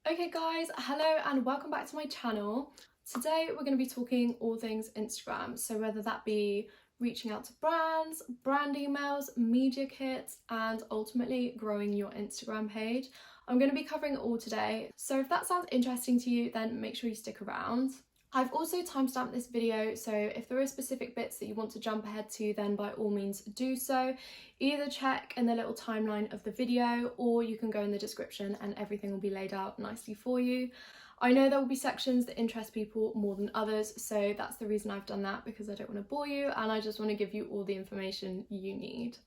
Okay guys, hello and welcome back to my channel. Today we're going to be talking all things Instagram, so whether that be reaching out to brands, brand emails, media kits, and ultimately growing your Instagram page. I'm going to be covering it all today, so if that sounds interesting to you, then make sure you stick around. I've also timestamped this video, so if there are specific bits that you want to jump ahead to, then by all means do so. Either check in the little timeline of the video, or you can go in the description and everything will be laid out nicely for you. I know there will be sections that interest people more than others, so that's the reason I've done that, because I don't want to bore you and I just want to give you all the information you need.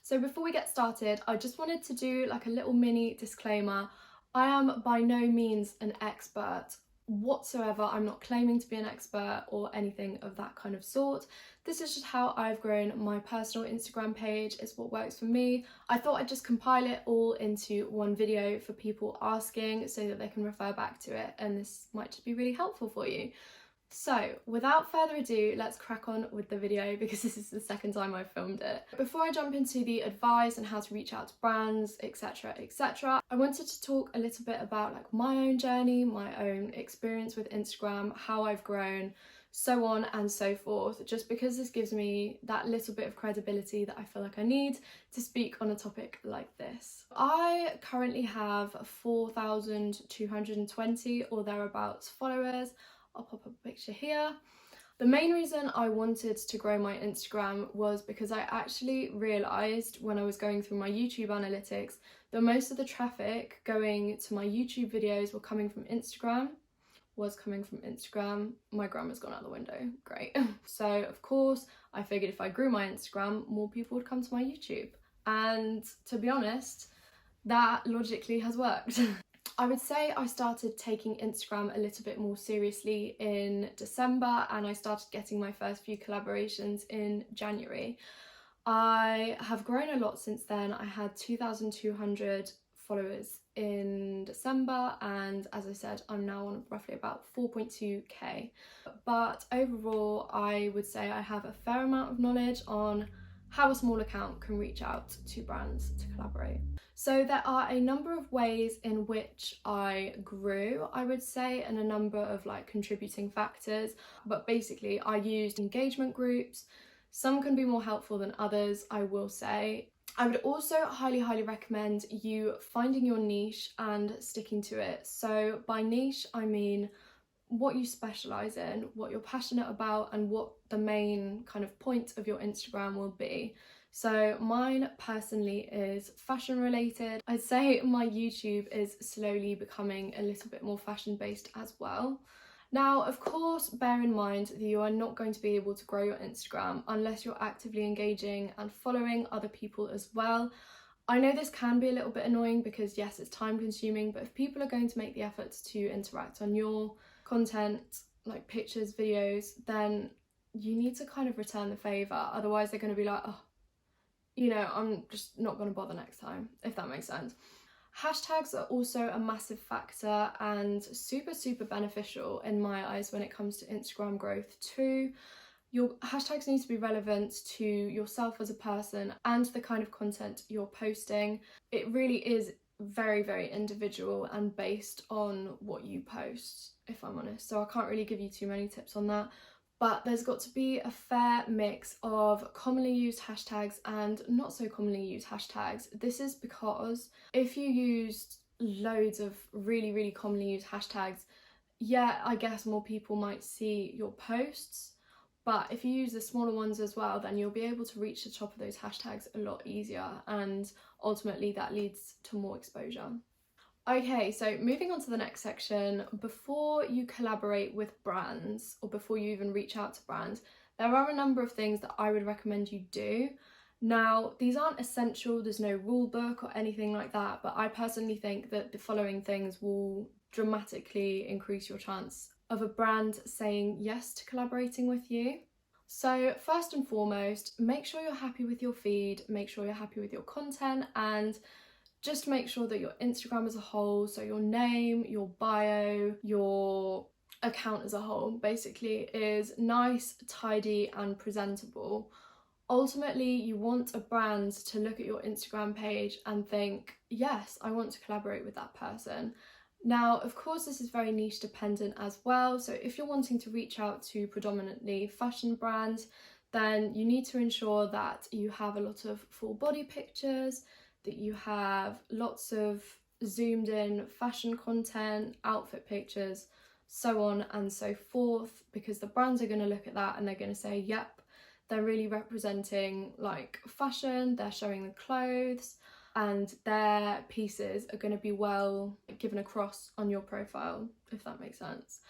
So before we get started, I just wanted to do like a little mini disclaimer. I am by no means an expert whatsoever. I'm not claiming to be an expert or anything of that kind of sort. This is just how I've grown my personal Instagram page. It's what works for me. I thought I'd just compile it all into one video for people asking so that they can refer back to it, and this might just be really helpful for you. So without further ado, let's crack on with the video, because this is the second time I've filmed it. Before I jump into the advice and how to reach out to brands, etc, I wanted to talk a little bit about like my own journey, my own experience with Instagram, how I've grown, so on and so forth, just because this gives me that little bit of credibility that I feel like I need to speak on a topic like this. I currently have 4,220 or thereabouts followers. I'll pop up a picture here. The main reason I wanted to grow my Instagram was because I actually realised when I was going through my YouTube analytics that most of the traffic going to my YouTube videos were coming from Instagram. My grammar's gone out the window, great. So of course I figured if I grew my Instagram, more people would come to my YouTube. And to be honest, that logically has worked. I would say I started taking Instagram a little bit more seriously in December, and I started getting my first few collaborations in January. I have grown a lot since then. I had 2,200 followers in December, and as I said, I'm now on roughly about 4.2k. But overall, I would say I have a fair amount of knowledge on how a small account can reach out to brands to collaborate. So there are a number of ways in which I grew, I would say, and a number of like contributing factors, but basically I used engagement groups. Some can be more helpful than others, I will say. I would also highly recommend you finding your niche and sticking to it. So by niche, I mean what you specialise in, what you're passionate about, and what the main kind of point of your Instagram will be. So mine personally is fashion related. I'd say my YouTube is slowly becoming a little bit more fashion based as well. Now, of course, bear in mind that you are not going to be able to grow your Instagram unless you're actively engaging and following other people as well. I know this can be a little bit annoying because yes, it's time consuming, but if people are going to make the efforts to interact on your content, like pictures, videos, then you need to kind of return the favour. Otherwise they're going to be like, oh, you know, I'm just not going to bother next time, if that makes sense. Hashtags are also a massive factor and super beneficial in my eyes when it comes to Instagram growth too. Your hashtags need to be relevant to yourself as a person and the kind of content you're posting. It really is very individual and based on what you post, if I'm honest. So I can't really give you too many tips on that. But there's got to be a fair mix of commonly used hashtags and not so commonly used hashtags. This is because if you used loads of really commonly used hashtags, yeah, I guess more people might see your posts. But if you use the smaller ones as well, then you'll be able to reach the top of those hashtags a lot easier, and ultimately that leads to more exposure. Okay, so moving on to the next section, before you collaborate with brands or before you even reach out to brands, there are a number of things that I would recommend you do. Now, these aren't essential, there's no rule book or anything like that, but I personally think that the following things will dramatically increase your chance of a brand saying yes to collaborating with you. So first and foremost, make sure you're happy with your feed, make sure you're happy with your content, and just make sure that your Instagram as a whole, so your name, your bio, your account as a whole basically is nice, tidy and presentable. Ultimately, you want a brand to look at your Instagram page and think, yes, I want to collaborate with that person. Now, of course, this is very niche dependent as well. So if you're wanting to reach out to predominantly fashion brands, then you need to ensure that you have a lot of full body pictures, that you have lots of zoomed in fashion content, outfit pictures, so on and so forth, because the brands are going to look at that and they're going to say, yep, they're really representing like fashion, they're showing the clothes, and their pieces are going to be well given across on your profile, if that makes sense.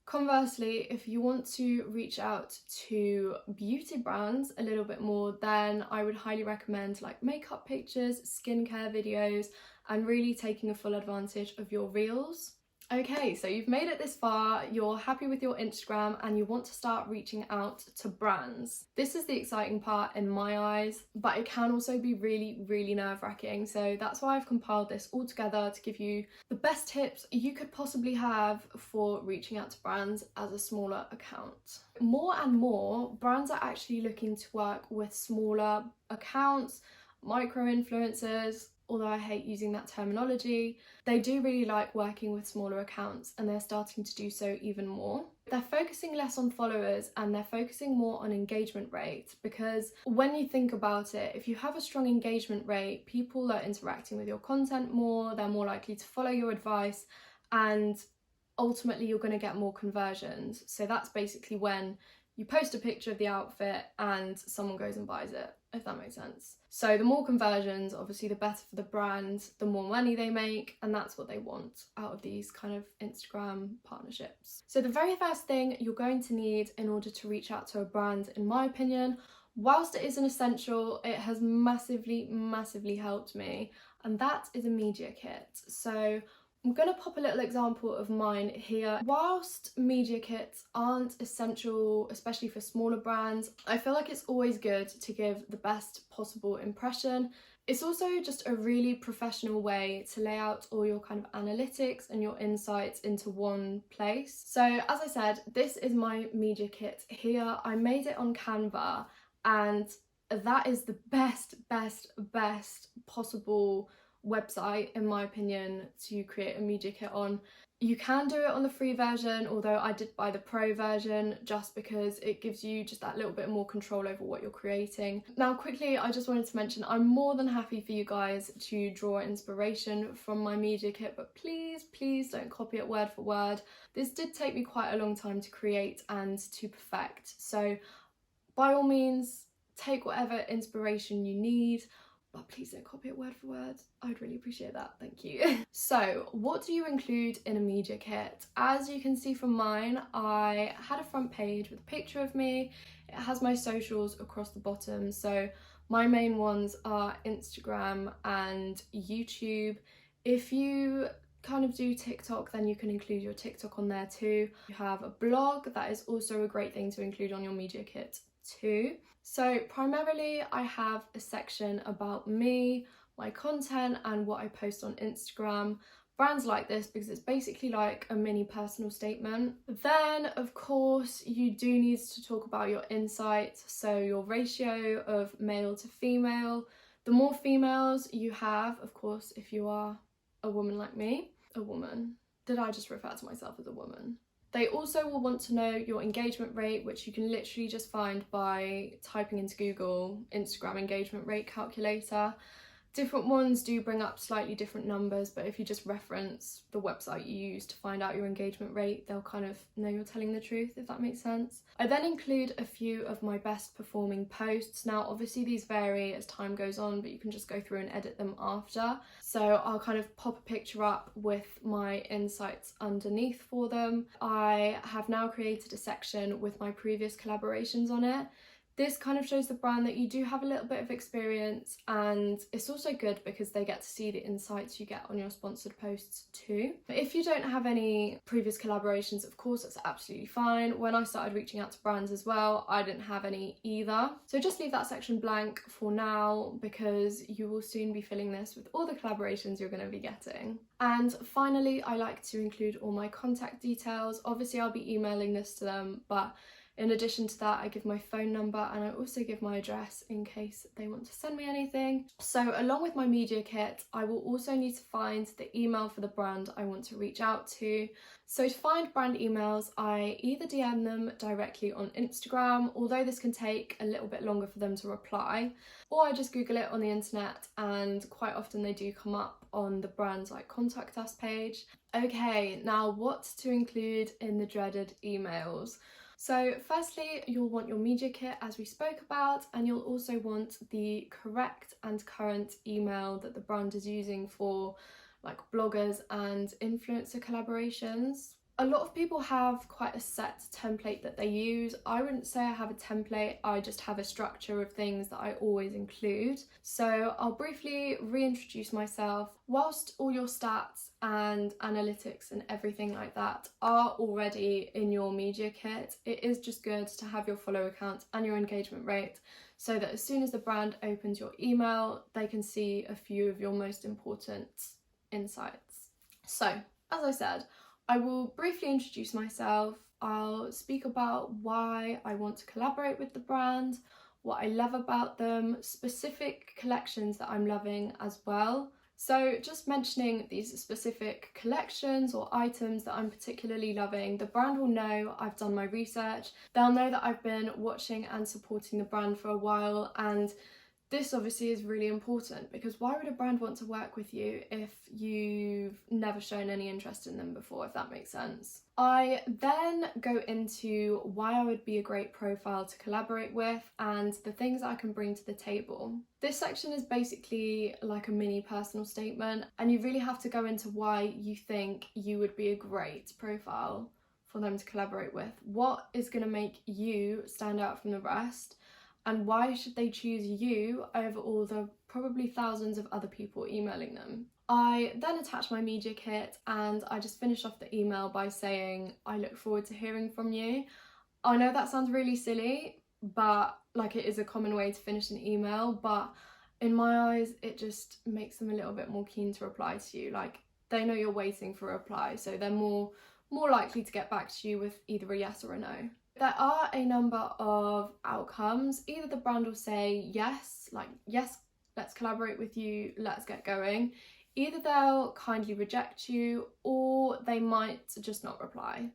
Conversely, if you want to reach out to beauty brands a little bit more, then I would highly recommend like makeup pictures, skincare videos, and really taking a full advantage of your reels. Okay, so you've made it this far, you're happy with your Instagram and you want to start reaching out to brands. This is the exciting part in my eyes, but it can also be really nerve-wracking. So that's why I've compiled this all together to give you the best tips you could possibly have for reaching out to brands as a smaller account. More and more, brands are actually looking to work with smaller accounts, micro-influencers. Although I hate using that terminology, they do really like working with smaller accounts and they're starting to do so even more. They're focusing less on followers and they're focusing more on engagement rate, because when you think about it, if you have a strong engagement rate, people are interacting with your content more, they're more likely to follow your advice, and ultimately you're going to get more conversions. So that's basically when you post a picture of the outfit and someone goes and buys it, if that makes sense. So the more conversions, obviously the better for the brand, the more money they make, and that's what they want out of these kind of Instagram partnerships. So the very first thing you're going to need in order to reach out to a brand, in my opinion, whilst it is an essential, it has massively helped me, and that is a media kit. So I'm going to pop a little example of mine here. Whilst media kits aren't essential, especially for smaller brands, I feel like it's always good to give the best possible impression. It's also just a really professional way to lay out all your kind of analytics and your insights into one place. So as I said, this is my media kit here. I made it on Canva, and that is the best possible website, in my opinion, to create a media kit on. You can do it on the free version, although I did buy the pro version just because it gives you just that little bit more control over what you're creating. Now quickly, I just wanted to mention I'm more than happy for you guys to draw inspiration from my media kit, but please don't copy it word for word. This did take me quite a long time to create and to perfect, so by all means take whatever inspiration you need, but please don't copy it word for word. I'd really appreciate that, thank you. So what do you include in a media kit? As you can see from mine, I had a front page with a picture of me. It has my socials across the bottom. So my main ones are Instagram and YouTube. If you kind of do TikTok, then you can include your TikTok on there too. You have a blog, that is also a great thing to include on your media kit too. So primarily I have a section about me, my content, and what I post on Instagram. Brands like this because it's basically like a mini personal statement. Then of course you do need to talk about your insights, so your ratio of male to female. The more females you have, of course, if you are a woman like me, a woman. Did I just refer to myself as a woman? They also will want to know your engagement rate, which you can literally just find by typing into Google Instagram engagement rate calculator. Different ones do bring up slightly different numbers, but if you just reference the website you use to find out your engagement rate, they'll kind of know you're telling the truth, if that makes sense. I then include a few of my best performing posts. Now, obviously these vary as time goes on, but you can just go through and edit them after. So I'll kind of pop a picture up with my insights underneath for them. I have now created a section with my previous collaborations on it. This kind of shows the brand that you do have a little bit of experience, and it's also good because they get to see the insights you get on your sponsored posts too. But if you don't have any previous collaborations, of course, that's absolutely fine. When I started reaching out to brands as well, I didn't have any either. So just leave that section blank for now, because you will soon be filling this with all the collaborations you're going to be getting. And finally, I like to include all my contact details. Obviously, I'll be emailing this to them, but in addition to that, I give my phone number and I also give my address in case they want to send me anything. So along with my media kit, I will also need to find the email for the brand I want to reach out to. So to find brand emails, I either DM them directly on Instagram, although this can take a little bit longer for them to reply, or I just Google it on the internet, and quite often they do come up on the brand's like contact us page. Okay, now what to include in the dreaded emails. So firstly, you'll want your media kit as we spoke about, and you'll also want the correct and current email that the brand is using for like bloggers and influencer collaborations. A lot of people have quite a set template that they use. I wouldn't say I have a template, I just have a structure of things that I always include. So I'll briefly reintroduce myself. Whilst all your stats and analytics and everything like that are already in your media kit, it is just good to have your follower count and your engagement rate, so that as soon as the brand opens your email, they can see a few of your most important insights. So, as I said, I will briefly introduce myself. I'll speak about why I want to collaborate with the brand, what I love about them, specific collections that I'm loving as well. So just mentioning these specific collections or items that I'm particularly loving, the brand will know I've done my research. They'll know that I've been watching and supporting the brand for a while, and this obviously is really important, because why would a brand want to work with you if you've never shown any interest in them before, if that makes sense? I then go into why I would be a great profile to collaborate with and the things I can bring to the table. This section is basically like a mini personal statement, and you really have to go into why you think you would be a great profile for them to collaborate with. What is going to make you stand out from the rest? And why should they choose you over all the probably thousands of other people emailing them? I then attach my media kit, and I just finish off the email by saying, I look forward to hearing from you. I know that sounds really silly, but like, it is a common way to finish an email, but in my eyes, it just makes them a little bit more keen to reply to you. Like, they know you're waiting for a reply, so they're more likely to get back to you with either a yes or a no. There are a number of outcomes. Either the brand will say yes, like, yes, let's collaborate with you, let's get going. Either they'll kindly reject you, or they might just not reply.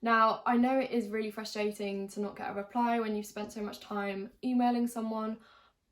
Now, I know it is really frustrating to not get a reply when you've spent so much time emailing someone,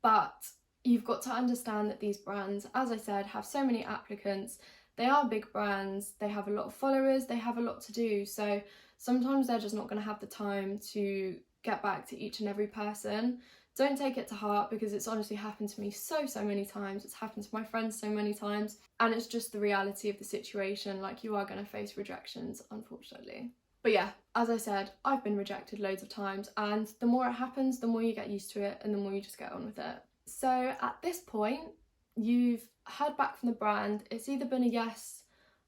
but you've got to understand that these brands, as I said, have so many applicants. They are big brands, they have a lot of followers, they have a lot to do, so sometimes they're just not going to have the time to get back to each and every person. Don't take it to heart, because it's honestly happened to me so many times. It's happened to my friends so many times, and it's just the reality of the situation. Like, you are going to face rejections, unfortunately. But yeah, as I said, I've been rejected loads of times, and the more it happens, the more you get used to it and the more you just get on with it. So at this point, you've heard back from the brand. It's either been a yes,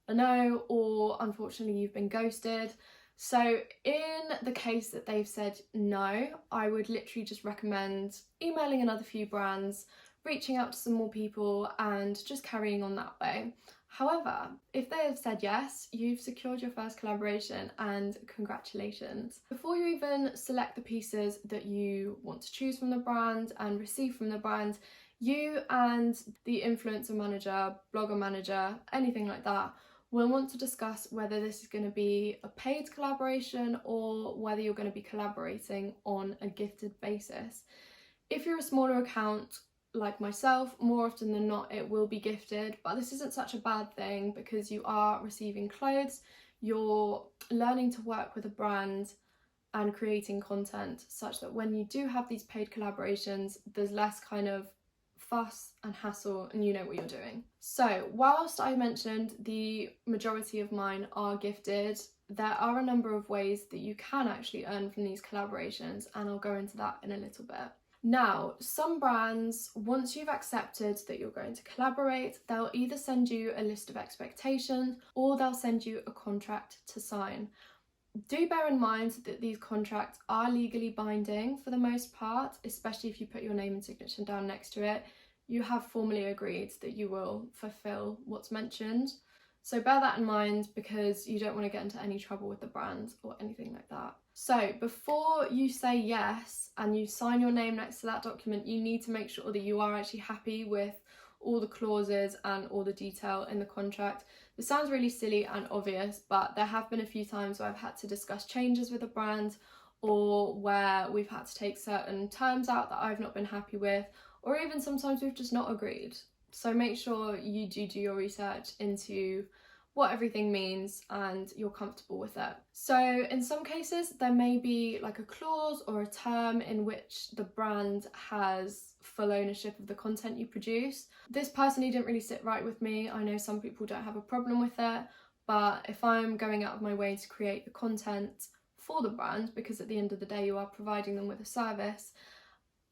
a no, or unfortunately you've been ghosted. So in the case that they've said no, I would literally just recommend emailing another few brands, reaching out to some more people, and just carrying on that way. However, if they have said yes, you've secured your first collaboration, and congratulations. Before you even select the pieces that you want to choose from the brand and receive from the brand, you and the influencer manager, blogger manager, anything like that, we'll want to discuss whether this is going to be a paid collaboration or whether you're going to be collaborating on a gifted basis. If you're a smaller account like myself, more often than not it will be gifted, but this isn't such a bad thing because you are receiving clothes, you're learning to work with a brand and creating content such that when you do have these paid collaborations, there's less kind of fuss and hassle and you know what you're doing. So whilst I mentioned the majority of mine are gifted, there are a number of ways that you can actually earn from these collaborations, and I'll go into that in a little bit. Now, some brands, once you've accepted that you're going to collaborate, they'll either send you a list of expectations or they'll send you a contract to sign. Do bear in mind that these contracts are legally binding for the most part, especially if you put your name and signature down next to it. You have formally agreed that you will fulfill what's mentioned. So bear that in mind, because you don't want to get into any trouble with the brand or anything like that. So before you say yes and you sign your name next to that document, you need to make sure that you are actually happy with all the clauses and all the detail in the contract. This sounds really silly and obvious, but there have been a few times where I've had to discuss changes with a brand, or where we've had to take certain terms out that I've not been happy with, or even sometimes we've just not agreed. So make sure you do your research into what everything means and you're comfortable with it. So in some cases there may be like a clause or a term in which the brand has full ownership of the content you produce. This personally didn't really sit right with me. I know some people don't have a problem with it, but if I'm going out of my way to create the content for the brand, because at the end of the day you are providing them with a service,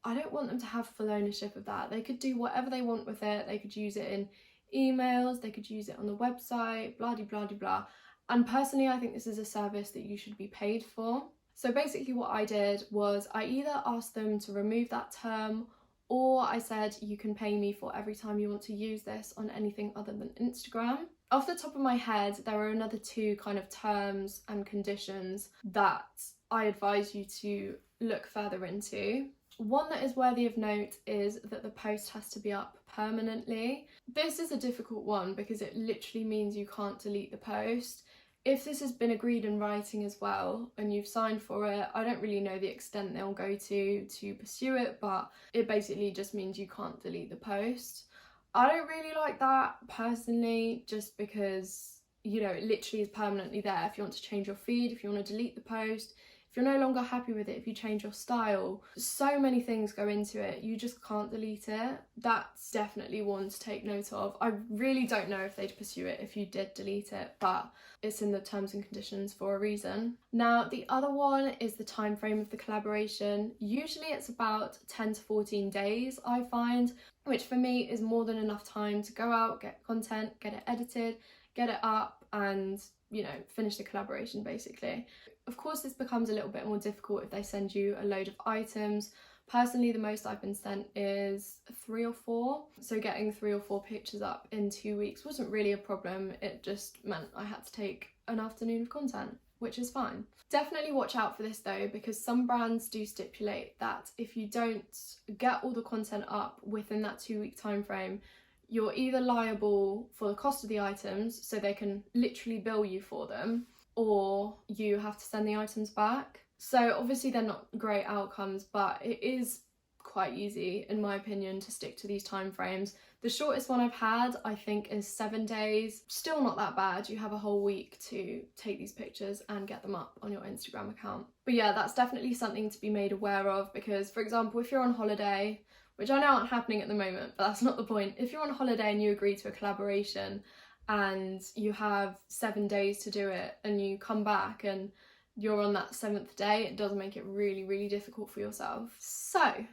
I don't want them to have full ownership of that. They could do whatever they want with it. They could use it in emails, they could use it on the website, blah de blah de blah. And personally, I think this is a service that you should be paid for. So basically what I did was I either asked them to remove that term, or I said you can pay me for every time you want to use this on anything other than Instagram. Off the top of my head, there are another two kind of terms and conditions that I advise you to look further into. One that is worthy of note is that the post has to be up permanently. This is a difficult one because it literally means you can't delete the post. If this has been agreed in writing as well and you've signed for it, I don't really know the extent they'll go to pursue it, but it basically just means you can't delete the post. I don't really like that personally, just because, you know, it literally is permanently there. If you want to change your feed, if you want to delete the post, if you're no longer happy with it, if you change your style, so many things go into it, you just can't delete it. That's definitely one to take note of. I really don't know if they'd pursue it if you did delete it, but it's in the terms and conditions for a reason. Now, the other one is the time frame of the collaboration. Usually it's about 10 to 14 days, I find, which for me is more than enough time to go out, get content, get it edited, get it up, and, you know, finish the collaboration basically. Of course, this becomes a little bit more difficult if they send you a load of items. Personally, the most I've been sent is 3 or 4. So getting 3 or 4 pictures up in 2 weeks wasn't really a problem. It just meant I had to take an afternoon of content, which is fine. Definitely watch out for this though, because some brands do stipulate that if you don't get all the content up within that 2-week time frame, you're either liable for the cost of the items, so they can literally bill you for them, or you have to send the items back. So obviously they're not great outcomes, but it is quite easy, in my opinion, to stick to these time frames. The shortest one I've had, I think, is 7 days. Still not that bad. You have a whole week to take these pictures and get them up on your Instagram account. But yeah, that's definitely something to be made aware of, because, for example, if you're on holiday, which I know aren't happening at the moment, but that's not the point. If you're on holiday and you agree to a collaboration and you have 7 days to do it, and you come back and you're on that 7th day, it does make it really, really difficult for yourself. So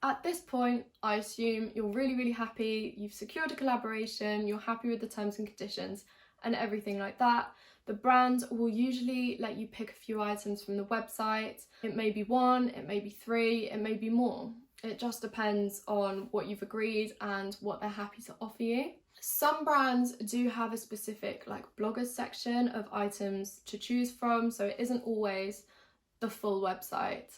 at this point, I assume you're really, really happy, you've secured a collaboration, you're happy with the terms and conditions and everything like that. The brand will usually let you pick a few items from the website. It may be 1, it may be 3, it may be more. It just depends on what you've agreed and what they're happy to offer you. Some brands do have a specific like bloggers section of items to choose from, so it isn't always the full website.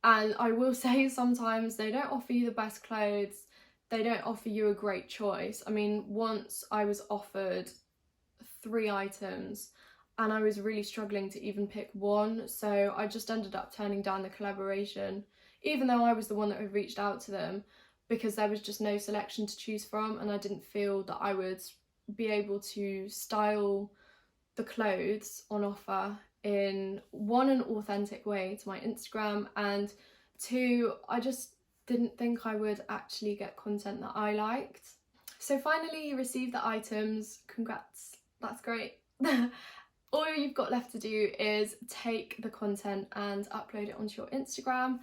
And I will say sometimes they don't offer you the best clothes, they don't offer you a great choice. I mean, once I was offered 3 items and I was really struggling to even pick one, so I just ended up turning down the collaboration, even though I was the one that had reached out to them, because there was just no selection to choose from, and I didn't feel that I would be able to style the clothes on offer in 1, an authentic way to my Instagram, and 2, I just didn't think I would actually get content that I liked. So finally you receive the items, congrats, that's great. All you've got left to do is take the content and upload it onto your Instagram.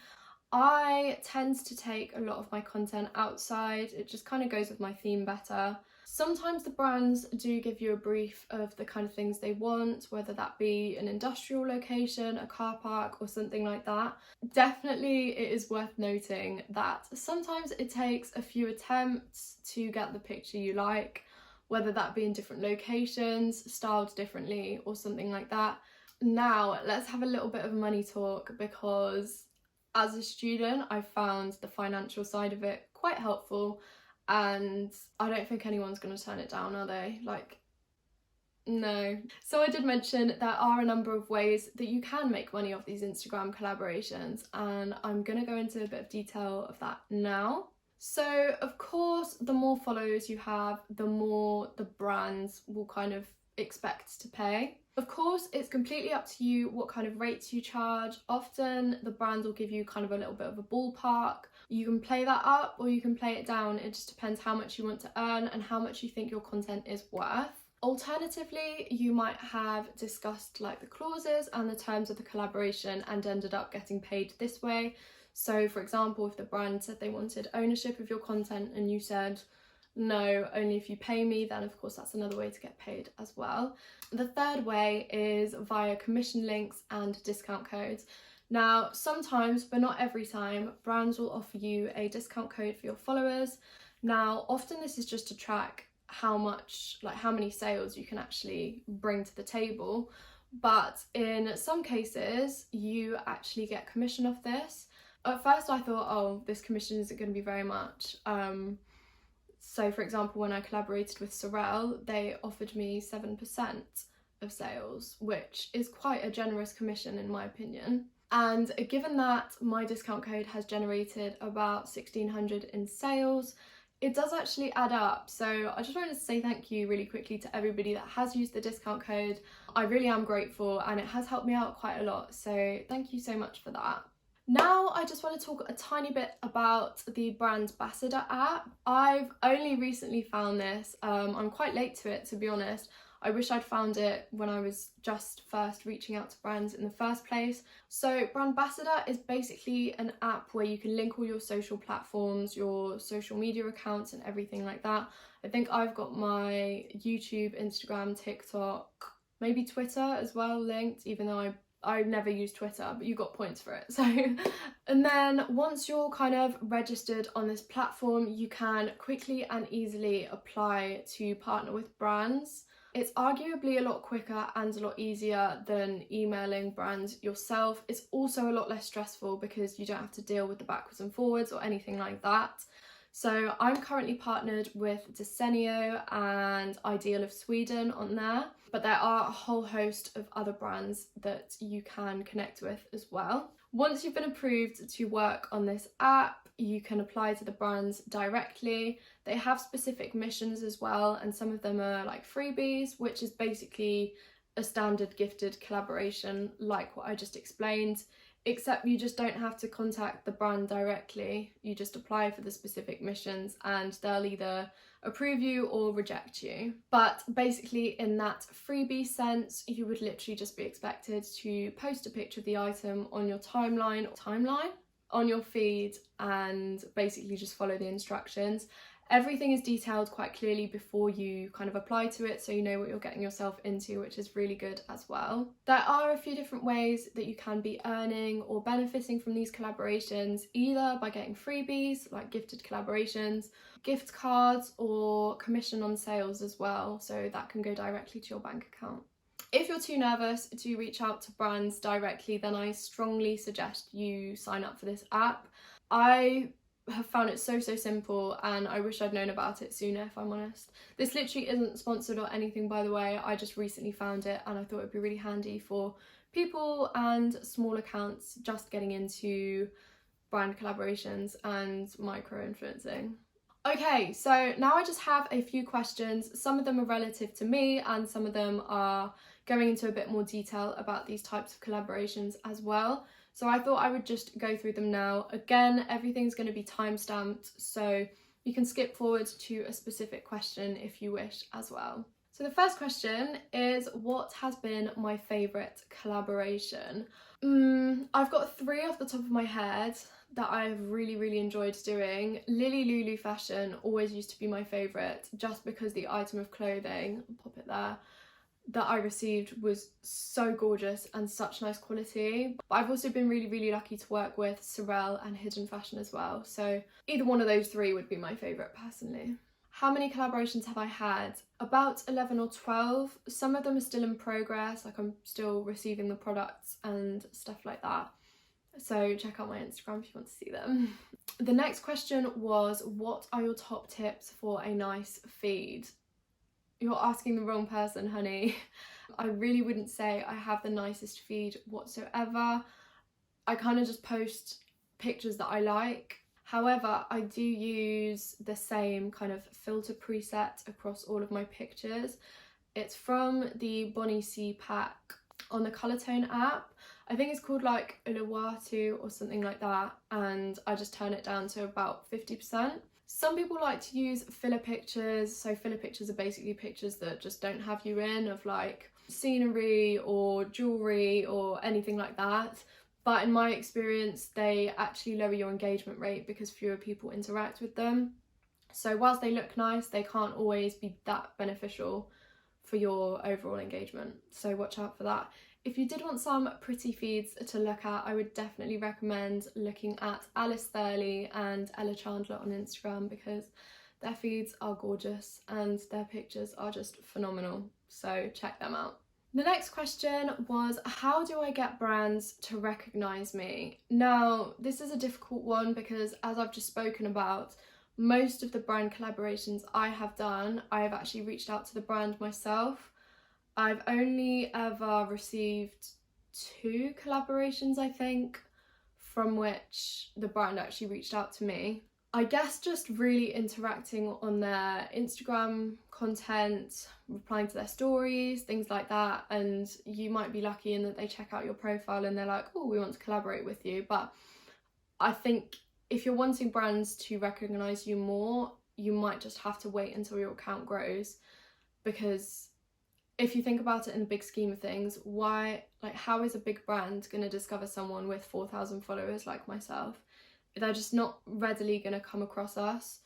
I tend to take a lot of my content outside. It just kind of goes with my theme better. Sometimes the brands do give you a brief of the kind of things they want, whether that be an industrial location, a car park, or something like that. Definitely it is worth noting that sometimes it takes a few attempts to get the picture you like, whether that be in different locations, styled differently, or something like that. Now, let's have a little bit of money talk, because as a student, I found the financial side of it quite helpful, and I don't think anyone's going to turn it down, are they? Like, no. So I did mention there are a number of ways that you can make money off these Instagram collaborations, and I'm going to go into a bit of detail of that now. So of course, the more followers you have, the more the brands will kind of expect to pay. Of course, it's completely up to you what kind of rates you charge. Often the brands will give you kind of a little bit of a ballpark. You can play that up or you can play it down. It just depends how much you want to earn and how much you think your content is worth. Alternatively, you might have discussed like the clauses and the terms of the collaboration and ended up getting paid this way. So for example, if the brand said they wanted ownership of your content and you said, no, only if you pay me, then of course that's another way to get paid as well. The third way is via commission links and discount codes. Now, sometimes, but not every time, brands will offer you a discount code for your followers. Now, often this is just to track how many sales you can actually bring to the table. But in some cases, you actually get commission off this. At first I thought, oh, this commission isn't going to be very much. So for example, when I collaborated with Sorel, they offered me 7% of sales, which is quite a generous commission in my opinion. And given that my discount code has generated about 1,600 in sales, it does actually add up. So I just wanted to say thank you really quickly to everybody that has used the discount code. I really am grateful and it has helped me out quite a lot. So thank you so much for that. Now I just want to talk a tiny bit about the Brandbassador app. I've only recently found this. I'm quite late to it, to be honest. I wish I'd found it when I was just first reaching out to brands in the first place. So Brandbassador is basically an app where you can link all your social platforms, your social media accounts and everything like that. I think I've got my YouTube, Instagram, TikTok, maybe Twitter as well linked, even though I never use Twitter, but you got points for it. So, and then once you're kind of registered on this platform, you can quickly and easily apply to partner with brands. It's arguably a lot quicker and a lot easier than emailing brands yourself. It's also a lot less stressful because you don't have to deal with the backwards and forwards or anything like that. So I'm currently partnered with Desenio and Ideal of Sweden on there, but there are a whole host of other brands that you can connect with as well. Once you've been approved to work on this app, you can apply to the brands directly. They have specific missions as well, and some of them are like freebies, which is basically a standard gifted collaboration like what I just explained. Except you just don't have to contact the brand directly. You just apply for the specific missions and they'll either approve you or reject you. But basically in that freebie sense, you would literally just be expected to post a picture of the item on your timeline on your feed and basically just follow the instructions. Everything is detailed quite clearly before you kind of apply to it, so you know what you're getting yourself into, which is really good as well. There are a few different ways that you can be earning or benefiting from these collaborations, either by getting freebies like gifted collaborations, gift cards, or commission on sales as well, so that can go directly to your bank account. If you're too nervous to reach out to brands directly, then I strongly suggest you sign up for this app. I have found it so simple and I wish I'd known about it sooner, if I'm honest. This literally isn't sponsored or anything, by the way. I just recently found it and I thought it'd be really handy for people and small accounts just getting into brand collaborations and micro-influencing. Okay, so now I just have a few questions. Some of them are relative to me and some of them are going into a bit more detail about these types of collaborations as well. So I thought I would just go through them now. Again, everything's going to be time-stamped, so you can skip forward to a specific question if you wish as well. So the first question is, what has been my favourite collaboration? I've got 3 off the top of my head that I've really enjoyed doing. Lily Lulu Fashion always used to be my favourite, just because the item of clothing, I'll pop it there, that I received was so gorgeous and such nice quality. But I've also been really lucky to work with Sorel and Hidden Fashion as well, so either one of those 3 would be my favourite personally. How many collaborations have I had? About 11 or 12. Some of them are still in progress, like I'm still receiving the products and stuff like that. So check out my Instagram if you want to see them. The next question was, what are your top tips for a nice feed? You're asking the wrong person, honey. I really wouldn't say I have the nicest feed whatsoever. I kind of just post pictures that I like. However, I do use the same kind of filter preset across all of my pictures. It's from the Bonnie C pack on the Colourtone app. I think it's called like Uluwatu or something like that, and I just turn it down to about 50%. Some people like to use filler pictures. So filler pictures are basically pictures that just don't have you in, of like scenery or jewellery or anything like that. But in my experience, they actually lower your engagement rate because fewer people interact with them. So whilst they look nice, they can't always be that beneficial for your overall engagement. So watch out for that. If you did want some pretty feeds to look at, I would definitely recommend looking at Alice Thurley and Ella Chandler on Instagram, because their feeds are gorgeous and their pictures are just phenomenal. So check them out. The next question was, how do I get brands to recognise me? Now, this is a difficult one because, as I've just spoken about, most of the brand collaborations I have done, I have actually reached out to the brand myself. I've only ever received 2 collaborations, I think, from which the brand actually reached out to me. I guess just really interacting on their Instagram content, replying to their stories, things like that, and you might be lucky in that they check out your profile and they're like, oh, we want to collaborate with you. But I think if you're wanting brands to recognise you more, you might just have to wait until your account grows, because if you think about it in the big scheme of things, how is a big brand going to discover someone with 4,000 followers like myself? They're just not readily going to come across us.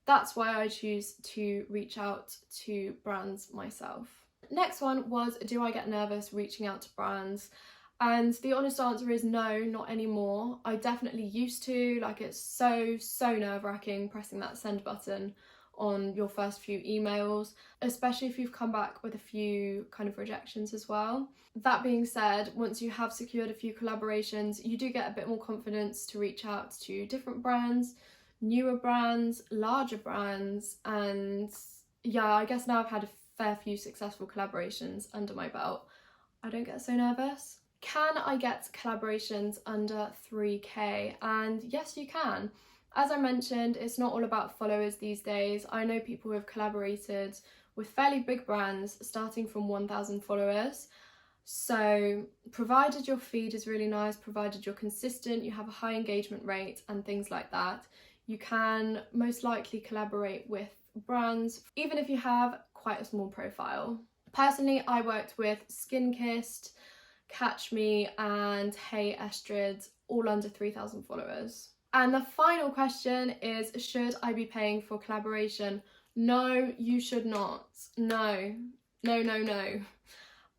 That's why I choose to reach out to brands myself. Next one was, do I get nervous reaching out to brands? And the honest answer is no, not anymore. I definitely used to. Like, it's so nerve-wracking pressing that send button on your first few emails, especially if you've come back with a few kind of rejections as well. That being said, once you have secured a few collaborations, you do get a bit more confidence to reach out to different brands, newer brands, larger brands, and yeah, I guess now I've had a fair few successful collaborations under my belt, I don't get so nervous. Can I get collaborations under 3k? And yes, you can. As I mentioned, it's not all about followers these days. I know people who have collaborated with fairly big brands starting from 1,000 followers. So provided your feed is really nice, provided you're consistent, you have a high engagement rate and things like that, you can most likely collaborate with brands, even if you have quite a small profile. Personally, I worked with Skinkissed, Catch Me and Hey Estrid, all under 3,000 followers. And the final question is, should I be paying for collaboration? No, you should not. No.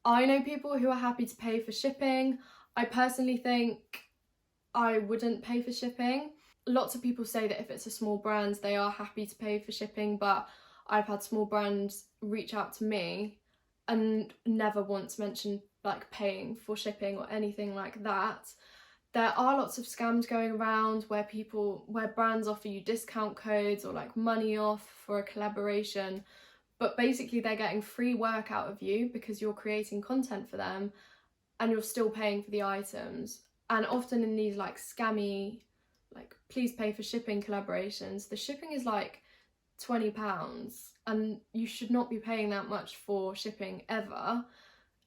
I know people who are happy to pay for shipping. I personally think I wouldn't pay for shipping. Lots of people say that if it's a small brand, they are happy to pay for shipping, but I've had small brands reach out to me and never once mentioned like paying for shipping or anything like that. There are lots of scams going around where brands offer you discount codes or like money off for a collaboration, but basically they're getting free work out of you because you're creating content for them and you're still paying for the items. And often in these like scammy, like please pay for shipping collaborations, the shipping is like £20 and you should not be paying that much for shipping ever,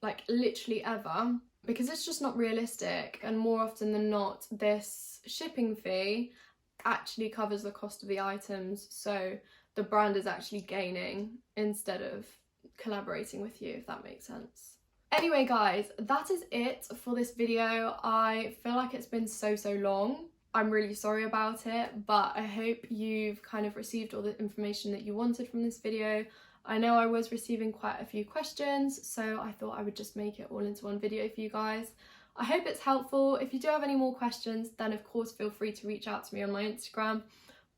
like literally ever, because it's just not realistic. And more often than not, this shipping fee actually covers the cost of the items, so the brand is actually gaining instead of collaborating with you, if that makes sense. Anyway guys, that is it for this video. I feel like it's been so long. I'm really sorry about it, but I hope you've kind of received all the information that you wanted from this video. I know I was receiving quite a few questions, so I thought I would just make it all into one video for you guys. I hope it's helpful. If you do have any more questions, then of course feel free to reach out to me on my Instagram.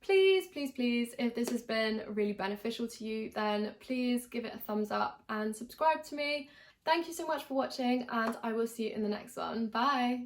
Please, please, please, if this has been really beneficial to you, then please give it a thumbs up and subscribe to me. Thank you so much for watching, and I will see you in the next one. Bye!